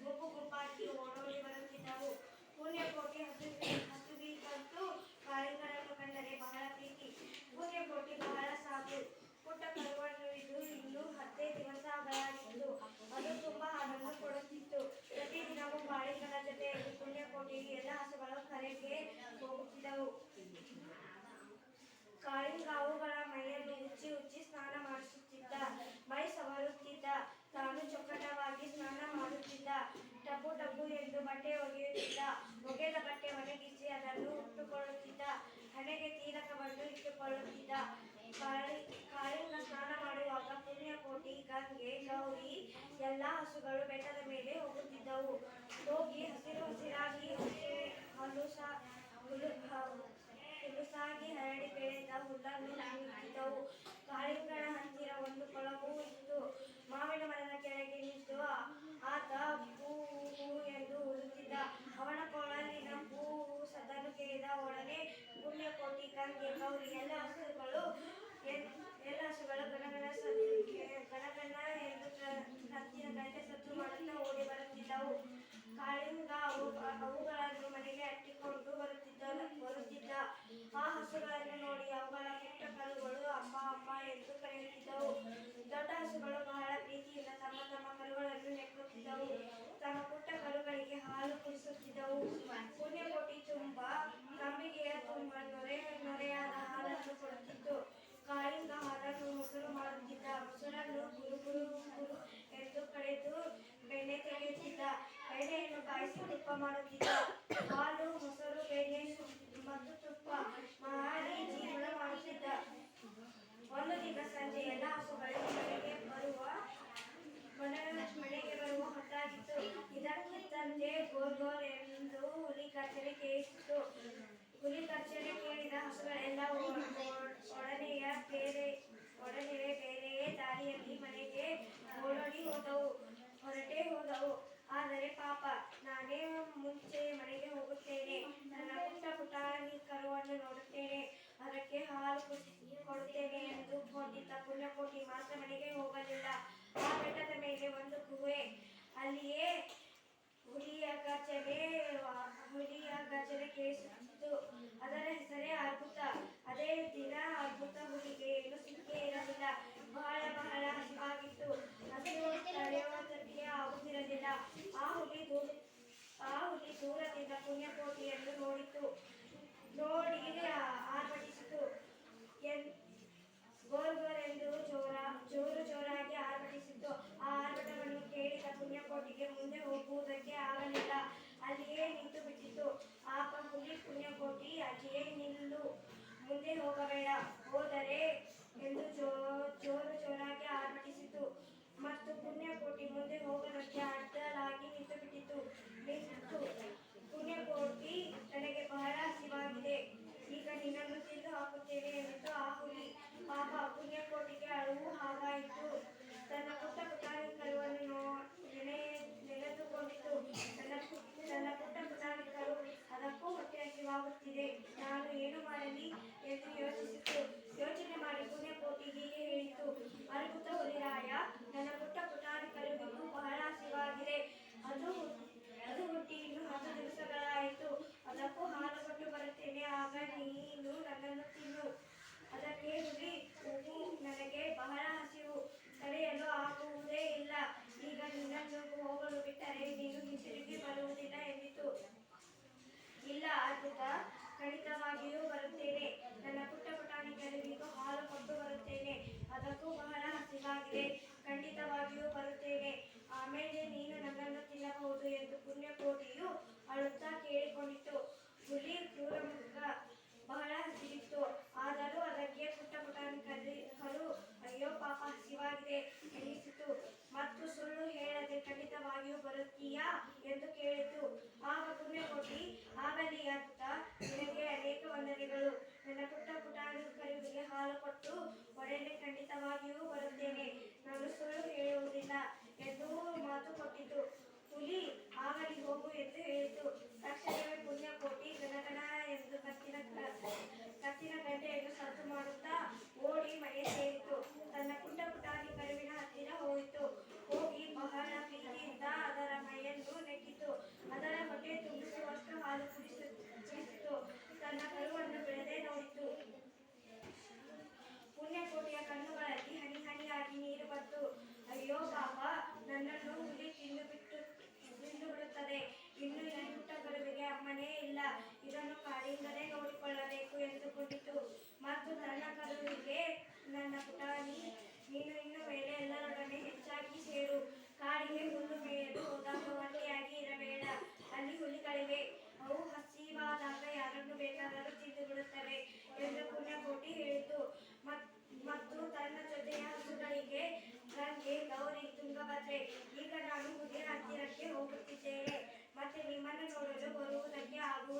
ಗುಂಪು ಗುಂಪಾಗಿ ಓಡೋಡಿ ಬರುತ್ತಿದ್ದವು. ಪುಣ್ಯಕೋಟಿ ಹಸುವಿಗಂತೂ ಕಾಳಿಂಗನನ್ನು ಕಂಡರೆ ಬಹಳ ಪ್ರೀತಿ. ಪುಣ್ಯಕೋಟಿ ಬಹಳ ಸಾಕು. ಪುಟ್ಟ ಕರುವನ್ನು ಇದು ಇನ್ನೂ 10 ದಿವಸಗಳಾಗಿತ್ತು. ಅದು ತುಂಬಾ ಹಾಲನ್ನು ಕೊಡುತ್ತಿತ್ತು. ಪ್ರತಿದಿನವೂ ಕಾಳಿಂಗನ ಜೊತೆಯಲ್ಲಿ ಪುಣ್ಯಕೋಟಿಗೆ ಎಲ್ಲ ಹಸುಗಳು ಕರೆಗೆ ಹೋಗುತ್ತಿದ್ದವು. ಕಾಳಿಂಗ ಅವುಗಳ ಮೈಯನ್ನು ಉಚ್ಚಿ ಉಚ್ಚಿ ಸ್ನಾನ ಮಾಡಿಸುತ್ತಿದ್ದ. ಮೈ ಸವರುತ್ತಿದ್ದ. ತಾನು ಚೊಕ್ಕಟವಾಗಿ ಸ್ನಾನ ಮಾಡುತ್ತಿದ್ದ. ಟಬ್ಬು ಟಬ್ಬು ಎಂದು ಬಟ್ಟೆ ಒಗೆಯುತ್ತಿದ್ದ. ಒಗೆದ ಬಟ್ಟೆ ಒಣಗಿಸಿ ಅದನ್ನು ಉಟ್ಟುಕೊಳ್ಳುತ್ತಿದ್ದ. ಹಣೆಗೆ ತಿಲಕವನ್ನು ಇಟ್ಟುಕೊಳ್ಳುತ್ತಿದ್ದ. ಕಾಳಿಂಗ ಸ್ನಾನ ಮಾಡುವಾಗ ಪುಣ್ಯಕೋಟಿ, ಗಂಗೆ, ಗೌರಿ ಎಲ್ಲ ಹಸುಗಳು ಬೆಟ್ಟದ ಮೇಲೆ ಹೋಗುತ್ತಿದ್ದವು. ಹೋಗಿ ಹಸಿರಾಗಿ ಹುಲುಸಾಗಿ ಹರಡಿ ಬೆಳೆದ ಹುಲ್ಲನ್ನು ತಿನ್ನುತ್ತಿದ್ದವು. ಕಾಳಿಂಗನ ಹತ್ತಿರ ಒಂದು ಕೊಳವು ಇತ್ತು. ಮಾವಿನ ಮರದ ಕೆಳಗೆ ನಿಂತು ಆತ ಪೂ ಎಂದು ಊದುತ್ತಿದ್ದ. ಅವನ ಕೊಳಲಿನ ಪೂ ಸದ್ದನ್ನು ಕೇಳಿದ ಒಡನೆ ಪುಣ್ಯಕೋಟಿ, ಗಂಗೆ, ಗೌರಿ ಎಲ್ಲ ಹಸುಗಳು ಗಣಗಣ ಎಂದು ಕತ್ತಿನ ಗಂಟೆ ಸದ್ದು ಮಾಡುತ್ತಾ ಓಡಿ ಬರುತ್ತಿದ್ದವು. ಕಾಳಿಂಗ ಅವುಗಳನ್ನು ಮನೆಗೆ ಅಟ್ಟಿಕೊಂಡು ಬರುತ್ತಿದ್ದ. ಆ ಹಸುಗಳನ್ನು ನೋಡಿ ಅವುಗಳ ಪುಟ್ಟ ಕರುಗಳು ಅಮ್ಮ ಅಮ್ಮ ಎಂದು ಕರೆಯುತ್ತಿದ್ದವು. ದೊಡ್ಡ ಹಸುಗಳು ಬಹಳ ಪ್ರೀತಿಯಿಂದ ತಮ್ಮ ತಮ್ಮ ಕರುಗಳನ್ನು ನೆಕ್ಕುತ್ತಿದ್ದವು. ತಮ್ಮ ಪುಟ್ಟ ಕರುಗಳಿಗೆ ಹಾಲು ಕುಡಿಸುತ್ತಿದ್ದವು. ಪುಣ್ಯಕೋಟಿ ನಂಬಿಕೆಯ ತುಂಬ ನೊರೆಯಾದ ಹಾಲನ್ನು ಕೊಡುತ್ತಿತ್ತು. ಕಾಳಿಂಗ ಹಾಲನ್ನು ಮೊಸರು ಮಾಡುತ್ತಿದ್ದ. ಮೊಸರನ್ನು ಗುರು ಎಂದು ಕಡೆದು ಬೆಣ್ಣೆ ತೆಗೆಯುತ್ತಿದ್ದ. ಬೆಣ್ಣೆಯನ್ನು ಕಾಯಿಸಿ ತುಪ್ಪ ಮಾಡುತ್ತಿದ್ದ. ಹಾಲು, ಮೊಸರು, ಬೆಣ್ಣೆ ಮತ್ತು ತುಪ್ಪ ಮಾಡಿ ಜೀವನ ಮಾಡುತ್ತಿದ್ದ. ಒಂದು ದಿನ ಸಂಜೆ ಎಲ್ಲ ಹಸುಗಳಿಗೆ ಮನೆಗೆ ಬರುವ ಹೊತ್ತಾಗಿತ್ತು. ಇದಕ್ಕಿದ್ದಂತೆ ಗೋರ್ ಗೋರ್ ಎಂದು ಹುಲಿ ಗರ್ಜನೆ ಕೇಳಿಸಿತು. ಹುಲಿ ಗರ್ಜನೆ ಕೇಳಿದ ಹಸುಗಳೆಲ್ಲ ಒಡನೆಯೇ ಬೇರೆಯೇ ದಾರಿಯಲ್ಲಿ ಮನೆಗೆ ಹೊರಟೇ ಹೋದವು. ಆದರೆ ಪಾಪ, ನಾನೇ ಮುಂಚೆ ಮನೆಗೆ ಹೋಗುತ್ತೇನೆ. ನನ್ನ ಪುಟ್ಟ ಪುಟಾಣಿ ಕರುವನ್ನು ನೋಡುತ್ತೇನೆ. ಅದಕ್ಕೆ ಹಾಲು ಕೊಡುತ್ತೇನೆ ಎಂದು ಕೊಂಡಿದ್ದ ಪುಣ್ಯಕೋಟಿ ಮಾತ್ರ ಮನೆಗೆ ಹೋಗಲಿಲ್ಲ. ಆ ಬೆಟ್ಟದ ಮೇಲೆ ಒಂದು ಗುಹೆ. ಅಲ್ಲಿಯೇ ಹುಲಿಯ ಗರ್ಜನೆ ಕೇಳಿಸುತ್ತಿತ್ತು. ಅದರ ಹೆಸರೇ ಅದ್ಭುತ. ಅದೇ ದಿನ ಅದ್ಭುತ ಹುಲಿಗೆ ಏನು ಸಿಕ್ಕೇ ಇರಲಿಲ್ಲ. ಬಹಳ ಹಸಿವಾಗಿತ್ತು. ಹಸಿವು ತಡೆಯುವುದಕ್ಕೆ ಆಗುತ್ತಿರಲಿಲ್ಲ. ಆ ಹುಲಿ ದೂರದಿಂದ ಪುಣ್ಯಕೋಟಿಯನ್ನು ನೋಡಿತು. ನೋಡಿ ಆರ್ಭಟಿಸಿತು. ಗೋರ್ ಗೋರ್ ಎಂದು ಜೋರಾಗಿ ಆರ್ಭಟಿಸಿತು. ಆ ಆರ್ಭಟವನ್ನು ಕೇಳಿದ ಪುಣ್ಯಕೋಟಿಗೆ ಮುಂದೆ ಹೋಗುವುದಕ್ಕೆ ಆಗಲಿಲ್ಲ. ಅಲ್ಲಿಯೇ ನಿಂತು ಬಿಟ್ಟಿತು. ಆಗ ಹುಲಿ, ಪುಣ್ಯಕೋಟಿ, ಅಲ್ಲಿಯೇ ನಿಲ್ಲು, ಮುಂದೆ ಹೋಗಬೇಡ, ಹೋದರೆ ಎಂದು ಜೋರಾಗಿ ಆರ್ಭಟಿಸಿತು. ಮತ್ತು ಪುಣ್ಯಕೋಟಿ ಮುಂದೆ ಹೋಗದಂತೆ ಅಡ್ಡಲಾಗಿ ನಿಂತು ಬಿಟ್ಟಿತು. ಪುಣ್ಯಕೋಟಿ, ನನಗೆ ಬಹಳ ಹಸಿವಾಗಿದೆ, ಈಗ ನಿನ್ನನ್ನು ತಿಂದು ಹಾಕುತ್ತೇನೆ ಎಂದಿತು ಆ ಹುಲಿ. ಪಾಪ, ಪುಣ್ಯಕೋಟಿಗೆ ಅಳುವು ಹಾಗಾಯಿತು. ತನ್ನ ಪುಟ್ಟ ಪುಟಾಣಿ ಕರುವನ್ನು ನೆನೆದುಕೊಂಡಿತು. ನನ್ನ ಪುಟ್ಟ ಪುಟಾಣಿ ಕರು, ಅದಕ್ಕೂ ಹೊಟ್ಟೆ ಹಸಿವಾಗುತ್ತಿದೆ, ನಾನು ಏನು ಮಾಡಲಿ ಎಂದು ಯೋಚಿಸಿತು. ಯೋಚನೆ ಮಾಡಿ ಪುಣ್ಯಕೋಟಿ ಹೀಗೆ ಹೇಳಿತು: ಅದ್ಭುತ ಹುಲಿರಾಯ, ನನ್ನ ಪುಟ್ಟ ಪುಟಾಣಿ ಕರುವಿಗೂ ಬಹಳ ಹಸಿವಾಗಿದೆ. ಅದು ಹುಟ್ಟಿ ಇನ್ನು 10 ದಿವಸಗಳಾಯಿತು. ಅದಕ್ಕೂ ಹಾಲು ಕೊಟ್ಟು ಬರುತ್ತೇನೆ, ಆಗ ನೀನು ನನ್ನನ್ನು ತಿನ್ನು. ಅದಕ್ಕೆ ಹುಲಿ, ನನಗೆ ಬಹಳ ಹಾಗಾದ್ರೆ ಈಗ ನಾನು ಗುಡಿಯ ಹತ್ತಿರಕ್ಕೆ ಹೋಗುತ್ತಿದ್ದೇನೆ. ಮತ್ತೆ ನಿಮ್ಮನ್ನು ನೋಡಲು ಬರುವುದಕ್ಕೆ ಆಗುವುದಿಲ್ಲ.